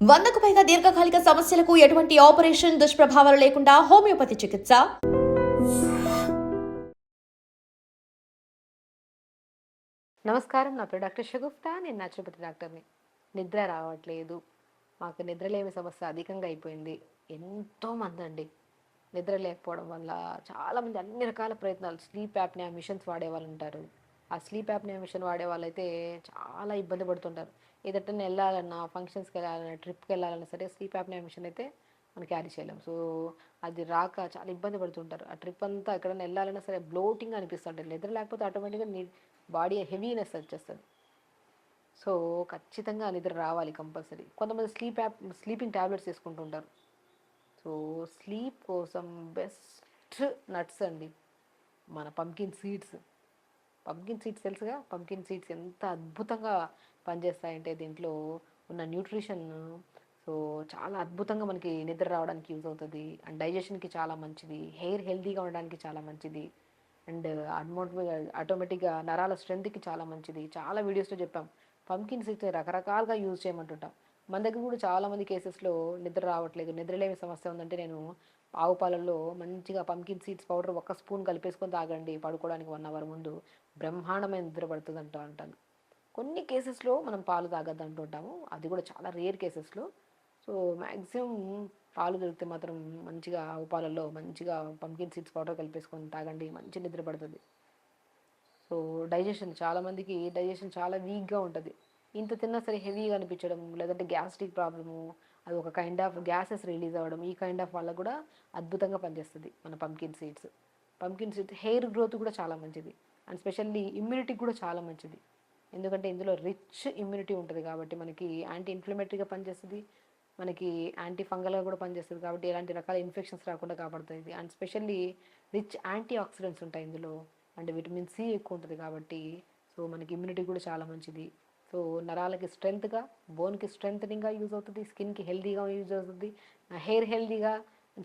100కు పైగా దీర్ఘకాలిక సమస్యలకు ఎటువంటి ఆపరేషన్ దుష్ప్రభావాలు లేకుండా హోమియోపతి చికిత్స. నమస్కారం, నా పేరు డాక్టర్ షగుఫ్తా. నేను న్యాచురోపతి డాక్టర్ని. నిద్ర రావట్లేదు, మాకు నిద్రలేమి సమస్య అధికంగా అయిపోయింది. ఎంతోమంది అండి నిద్ర లేకపోవడం వల్ల చాలామంది అన్ని రకాల ప్రయత్నాలు, స్లీప్ యాప్నియా మిషన్స్ వాడే వాళ్ళు ఉంటారు. ఆ స్లీప్ యాప్నియా మిషన్ వాడే వాళ్ళైతే చాలా ఇబ్బంది పడుతుంటారు. ఏదైనా వెళ్ళాలన్నా, ఫంక్షన్స్కి వెళ్ళాలన్నా, ట్రిప్కి వెళ్ళాలన్నా సరే స్లీప్ యాప్నియా మిషన్ అయితే మనం క్యారీ చేయలేం. సో అది రాక చాలా ఇబ్బంది పడుతుంటారు. ఆ ట్రిప్ అంతా ఎక్కడైనా వెళ్ళాలన్నా సరే బ్లోటింగ్ అనిపిస్తుంటుంది. నిద్ర లేకపోతే ఆటోమేటిక్గా బాడీ హెవీనెస్ వచ్చేస్తుంది. సో ఖచ్చితంగా నిద్ర రావాలి కంపల్సరీ. కొంతమంది స్లీపింగ్ ట్యాబ్లెట్స్ తీసుకుంటుంటారు. సో స్లీప్ కోసం బెస్ట్ నట్స్ అండి మన పంకిన్ సీడ్స్ తెలుసుగా. పంకిన్ సీడ్స్ ఎంత అద్భుతంగా పనిచేస్తాయంటే దీంట్లో ఉన్న న్యూట్రిషన్ సో చాలా అద్భుతంగా మనకి నిద్ర రావడానికి యూజ్ అవుతుంది. అండ్ డైజెషన్కి చాలా మంచిది, హెయిర్ హెల్తీగా ఉండడానికి చాలా మంచిది, అండ్ ఆటోమేటిక్గా నరాల స్ట్రెంత్కి చాలా మంచిది. చాలా వీడియోస్లో చెప్పాం పంకిన్ సీడ్స్ రకరకాలుగా యూజ్ చేయమంటుంటాం. మన దగ్గర కూడా చాలామంది కేసెస్లో నిద్ర రావట్లేదు, నిద్రలేమి సమస్య ఉందంటే నేను ఆవు పాలల్లో మంచిగా పంకిన్ సీడ్స్ పౌడర్ 1 స్పూన్ కలిపేసుకొని తాగండి పడుకోవడానికి 1 అవర్ ముందు, బ్రహ్మాండమైన నిద్ర పడుతుంది అంటాను. కొన్ని కేసెస్లో మనం పాలు తాగద్దు అంటుంటాము, అది కూడా చాలా రేర్ కేసెస్లో. సో మ్యాక్సిమం పాలు దొరికితే మాత్రం మంచిగా ఆవు పాలల్లో మంచిగా పంకిన్ సీడ్స్ పౌడర్ కలిపేసుకొని తాగండి, మంచి నిద్ర పడుతుంది. సో చాలామందికి డైజెషన్ చాలా వీక్గా ఉంటుంది. ఇంత తిన్నా సరే హెవీగా అనిపించడం, లేదంటే గ్యాస్ట్రిక్ ప్రాబ్లము, అది ఒక కైండ్ ఆఫ్ గ్యాసెస్ రిలీజ్ అవ్వడం, ఈ కైండ్ ఆఫ్ వల్ల కూడా అద్భుతంగా పనిచేస్తుంది మన పంకిన్ సీడ్స్ హెయిర్ గ్రోత్ కూడా చాలా మంచిది, అండ్ స్పెషల్లీ ఇమ్యూనిటీకి కూడా చాలా మంచిది. ఎందుకంటే ఇందులో రిచ్ ఇమ్యూనిటీ ఉంటుంది కాబట్టి మనకి యాంటీ ఇన్ఫ్లమేటరీగా పనిచేస్తుంది, మనకి యాంటీ ఫంగల్గా కూడా పనిచేస్తుంది కాబట్టి ఎలాంటి రకాల ఇన్ఫెక్షన్స్ రాకుండా కాపాడుతుంది. And specially rich antioxidants ఉంటాయి ఇందులో, అండ్ విటమిన్ సి ఎక్కువ ఉంటుంది కాబట్టి సో మనకి ఇమ్యూనిటీ కూడా చాలా మంచిది. సో నరాలకి స్ట్రెంత్గా, బోన్కి స్ట్రెంథనింగ్గా యూజ్ అవుతుంది, స్కిన్కి హెల్తీగా యూజ్ అవుతుంది, హెయిర్ హెల్తీగా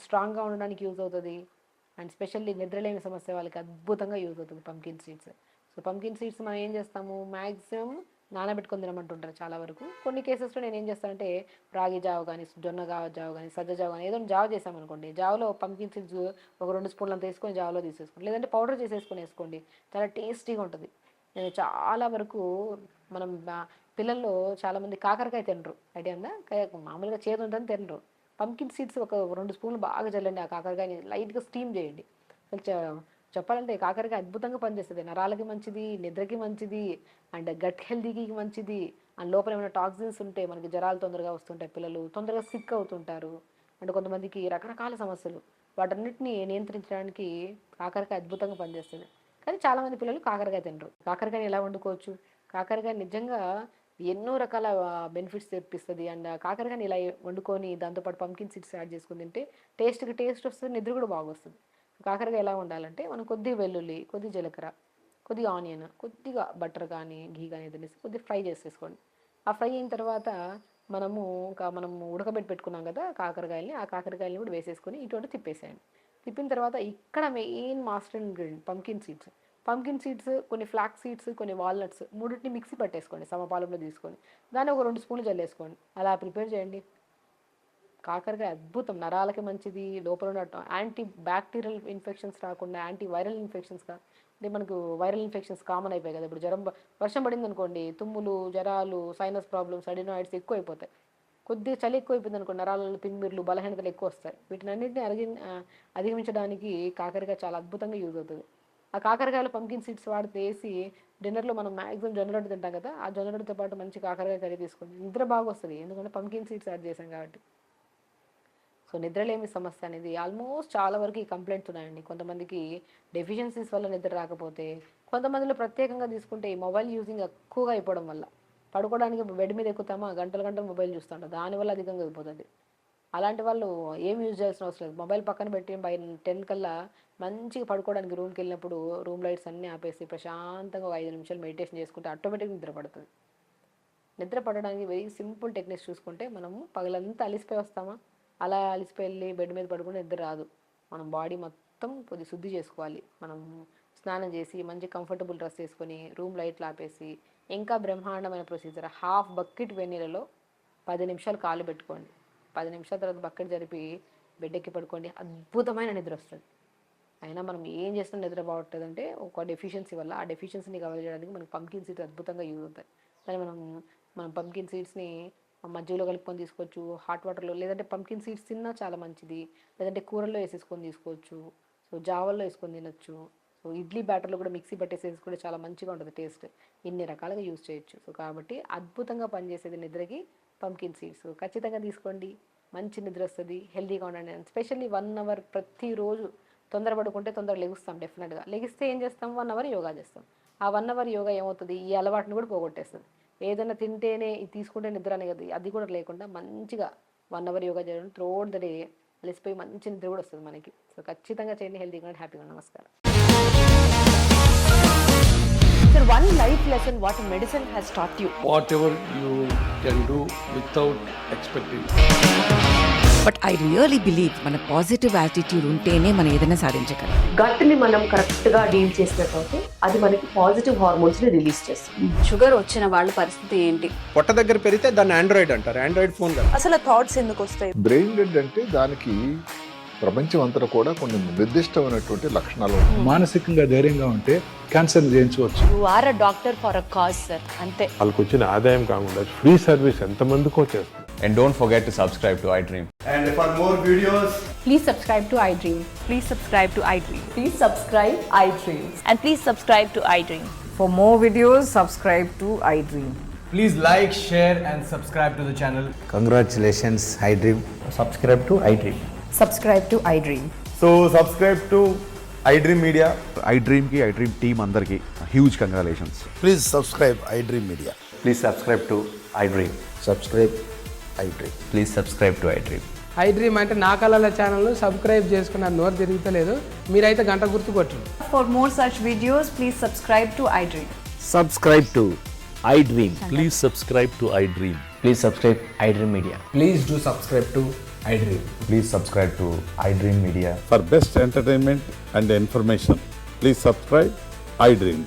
స్ట్రాంగ్గా ఉండడానికి యూజ్ అవుతుంది, అండ్ స్పెషల్లీ నిద్రలేని సమస్య వాళ్ళకి అద్భుతంగా యూజ్ అవుతుంది pumpkin seeds. So pumpkin seeds మనం ఏం చేస్తాము, మ్యాక్సిమం నానబెట్టుకొని తినమంటుంటారు చాలా వరకు. కొన్ని కేసెస్లో నేను ఏం చేస్తానంటే రాగి జావ కానీ, జొన్న జావ కానీ, సజ్జ జావ కానీ ఏదో జావ చేసామనుకోండి, జావలో పంకిన్ సీడ్స్ ఒక 2 స్పూన్లు అంత వేసుకొని జావలో తీసేసుకోండి, లేదంటే పౌడర్ చేసేసుకొని వేసుకోండి, చాలా టేస్టీగా ఉంటుంది. నేను చాలా వరకు మనం పిల్లల్లో చాలామంది కాకరకాయ తినరు, ఐడియా ఉందా? మామూలుగా చేదు ఉంటుందని తినరు. పంకిన్ సీడ్స్ ఒక 2 స్పూన్లు బాగా చల్లండి, ఆ కాకరకాయని లైట్గా స్టీమ్ చేయండి. చెప్పాలంటే కాకరకాయ అద్భుతంగా పనిచేస్తుంది, నరాలకి మంచిది, నిద్రకి మంచిది, అండ్ గట్ హెల్తీకి మంచిది. అండ్ లోపల ఏమైనా టాక్సిన్స్ ఉంటే మనకి జ్వరాలు తొందరగా వస్తుంటాయి, పిల్లలు తొందరగా సిక్ అవుతుంటారు, అండ్ కొంతమందికి రకరకాల సమస్యలు, వాటన్నిటిని నియంత్రించడానికి కాకరకాయ అద్భుతంగా పనిచేస్తుంది. కానీ చాలామంది పిల్లలు కాకరకాయ తినరు. కాకరకాయని ఎలా వండుకోవచ్చు? కాకరకాయ నిజంగా ఎన్నో రకాల బెనిఫిట్స్ తెప్పిస్తుంది. అండ్ కాకరకాయని ఇలా వండుకొని దాంతోపాటు పంకిన్ సీడ్స్ యాడ్ చేసుకుని తింటే టేస్ట్ వస్తుంది, నిద్ర కూడా బాగా వస్తుంది. కాకరకాయ ఎలా ఉండాలంటే మనం కొద్దిగా వెల్లుల్లి, కొద్దిగా జీలకర్ర, కొద్దిగా ఆనియన్, కొద్దిగా బటర్ కానీ ఘీ కానీ ఏదైనా కొద్దిగా ఫ్రై చేసేసుకోండి. ఆ ఫ్రై అయిన తర్వాత మనం పెట్టుకున్నాం కదా కాకరకాయలని, ఆ కాకరకాయలని కూడా వేసేసుకొని ఇటువంటి తిప్పేసేయండి. తిప్పిన తర్వాత ఇక్కడ main master ingredient pumpkin seeds, కొన్ని ఫ్లాక్స్ సీడ్స్, కొన్ని వాల్నట్స్, మూడింటిని మిక్సీ పట్టేసుకోండి సమపాలంలో తీసుకొని, దాన్ని ఒక 2 స్పూన్లు జల్లేసుకోండి. అలా ప్రిపేర్ చేయండి. కాకరకాయ అద్భుతం, నరాలకి మంచిది, లోపల ఉన్న యాంటీ బ్యాక్టీరియల్ ఇన్ఫెక్షన్స్ రాకుండా యాంటీ వైరల్ ఇన్ఫెక్షన్స్గా, అంటే మనకు వైరల్ ఇన్ఫెక్షన్స్ కామన్ అయిపోయాయి కదా ఇప్పుడు. వర్షం పడింది అనుకోండి, తుమ్ములు, జ్వరాలు, సైనస్ ప్రాబ్లమ్స్, అడినాయిడ్స్ ఎక్కువ అయిపోతాయి. కొద్దిగా చలి ఎక్కువ అయిపోయింది అనుకోండి, నరాలలో తిమ్మిర్లు, బలహీనతలు ఎక్కువ వస్తాయి. వీటినన్నింటినీ అధిగమించడానికి కాకరకాయ చాలా అద్భుతంగా యూజ్ అవుతుంది. ఆ కాకరకాయలో పంకిన్ సీడ్స్ వేసి డిన్నర్లో మనం మ్యాక్సిమం జొన్న రొట్టె తింటాం కదా, ఆ జొన్న రొట్టెతో పాటు మంచి కాకరకాయ కర్రీ తీసుకోండి, నిద్ర బాగా వస్తుంది, ఎందుకంటే పంకిన్ సీడ్స్ యాడ్ చేసాం కాబట్టి. సో నిద్రలేమి సమస్య అనేది ఆల్మోస్ట్ చాలా వరకు ఈ కంప్లైంట్స్ ఉన్నాయండి. కొంతమందికి డెఫిషియన్సీస్ వల్ల నిద్ర రాకపోతే, కొంతమందిలో ప్రత్యేకంగా తీసుకుంటే ఈ మొబైల్ యూజింగ్ ఎక్కువగా అయిపోవడం వల్ల, పడుకోవడానికి బెడ్ మీద ఎక్కుతామా గంటలు గంటలు మొబైల్ చూస్తుంటాం, దానివల్ల అధికంగా అయిపోతుంది. అలాంటి వాళ్ళు ఏం యూజ్ చేయాల్సిన అవసరం లేదు, మొబైల్ పక్కన పెట్టి బై 10 కల్లా మంచిగా పడుకోవడానికి రూమ్కి వెళ్ళినప్పుడు రూమ్ లైట్స్ అన్నీ ఆపేసి ప్రశాంతంగా ఒక 5 నిమిషాలు మెడిటేషన్ చేసుకుంటే ఆటోమేటిక్గా నిద్ర పడుతుంది. నిద్ర పడడానికి వెరీ సింపుల్ టెక్నిక్స్ చూసుకుంటే, మనము పగలంతా అలిసిపోయి వస్తామా, అలా అలిసిపోయి వెళ్ళి బెడ్ మీద పడుకుంటే నిద్ర రాదు. మనం బాడీ మొత్తం కొద్ది శుద్ధి చేసుకోవాలి. మనం స్నానం చేసి మంచి కంఫర్టబుల్ డ్రెస్ వేసుకొని రూమ్ లైట్లు ఆపేసి, ఇంకా బ్రహ్మాండమైన ప్రొసీజర్, హాఫ్ బకెట్ వెన్నీలలో 10 నిమిషాలు కాళ్ళు పెట్టుకోండి, 10 నిమిషాల తర్వాత బకెట్ జరిపి బెడ్ ఎక్కి పడుకోండి, అద్భుతమైన నిద్ర వస్తుంది. అయినా మనం ఏం చేసినా నిద్ర బాగుంటుంది అంటే ఒక డెఫిషియన్సీ వల్ల, ఆ డెఫిషియన్సీని కవర్ చేయడానికి మనకి పంకిన్ సీడ్స్ అద్భుతంగా యూజ్ అవుతాయి. కానీ మనం పంకిన్ సీడ్స్ని మజ్జిగలో కలుపుకొని తీసుకోవచ్చు, హాట్ వాటర్లో, లేదంటే పంకిన్ సీడ్స్ తిన్నా చాలా మంచిది, లేదంటే కూరల్లో వేసేసుకొని తీసుకోవచ్చు, సో జావల్లో వేసుకొని తినొచ్చు, సో ఇడ్లీ బ్యాటర్లో కూడా మిక్సీ పట్టేసేసి కూడా చాలా మంచిగా ఉంటుంది టేస్ట్. ఇన్ని రకాలుగా యూజ్ చేయొచ్చు. సో కాబట్టి అద్భుతంగా పనిచేసేది నిద్రకి పంకిన్ సీడ్స్ ఖచ్చితంగా తీసుకోండి. మంచి నిద్ర వస్తుంది, హెల్తీగా ఉండండి. స్పెషల్లీ 1 అవర్ ప్రతిరోజు తొందర పడుకుంటే తొందర లెగుస్తాం. డెఫినెట్గా లెగిస్తే ఏం చేస్తాం, 1 అవర్ యోగా చేస్తాం. ఆ 1 అవర్ యోగా ఏమవుతుంది, ఈ అలవాటును కూడా పోగొట్టేస్తుంది. ఏదైనా తింటేనే ఇది తీసుకుంటే నిద్ర అనేది అది కూడా లేకుండా మంచిగా 1 అవర్ యోగా చేయడం త్రూఅవుట్ ద డే అలసిపోయి మంచి నిద్ర కూడా వస్తుంది మనకి. సో ఖచ్చితంగా చేయండి, హెల్తీగా ఉండండి, హ్యాపీగా. నమస్కారం. Sir, one life lesson what medicine has taught you. Whatever you can do without expecting. But I really believe మన పాజిటివ్ యాటిట్యూడ్ ఉంటేనే మనం ఏదైనా సాధించగలం. గట్ని మనం కరెక్ట్గా డీల్ చేసినట్లయితే అది మనకి పాజిటివ్ హార్మోన్స్ని రిలీజ్ చేస్తుంది. షుగర్ వచ్చిన వాళ్ళ పరిస్థితి ఏంటి? పొట్ట దగ్గర పెరిగితే దాన్ని ఆండ్రాయిడ్ అంటారు, ఆండ్రాయిడ్ ఫోన్ కదా. అసలు థాట్స్ ఎందుకు వస్తాయి? బ్రెయిన్ డెడ్ అంటే దానికి ప్రపంచం అంతా కూడా కొన్ని నిర్దిష్టమైనటువంటి లక్షణాలు ఉంటాయి. మానసికంగా ధైర్యంగా ఉంటే క్యాన్సర్ జయించవచ్చు. You are a doctor for a cause sir, అంతే. వాళ్ళకి వచ్చిన ఆదాయం కాకుండా ఫ్రీ సర్వీస్ ఎంతమందికో చేస్తారు. And don't forget to subscribe to iDream. And for more videos, please subscribe to iDream. Please subscribe to iDream. Please subscribe iDream. And please subscribe to iDream. For more videos subscribe to iDream. please like, share and subscribe to the channel. Congratulations, iDream. Subscribe to iDream. Subscribe to iDream. So subscribe to iDream media. iDream ki iDream team andarki huge congratulations. Please subscribe iDream media. Please subscribe to iDream. Subscribe iDream. Please subscribe to iDream. iDream అంటే నా కళల channel subscribe చేసుకున్న నోరు తిరుగుతలేదు, మీరైతే గంట గుర్తు కొట్టండి. For more such videos, please subscribe to iDream. Subscribe to iDream. Please subscribe to iDream. Please subscribe iDream media. Please do subscribe to iDream. Please subscribe to iDream media. For best entertainment and information, please subscribe iDream.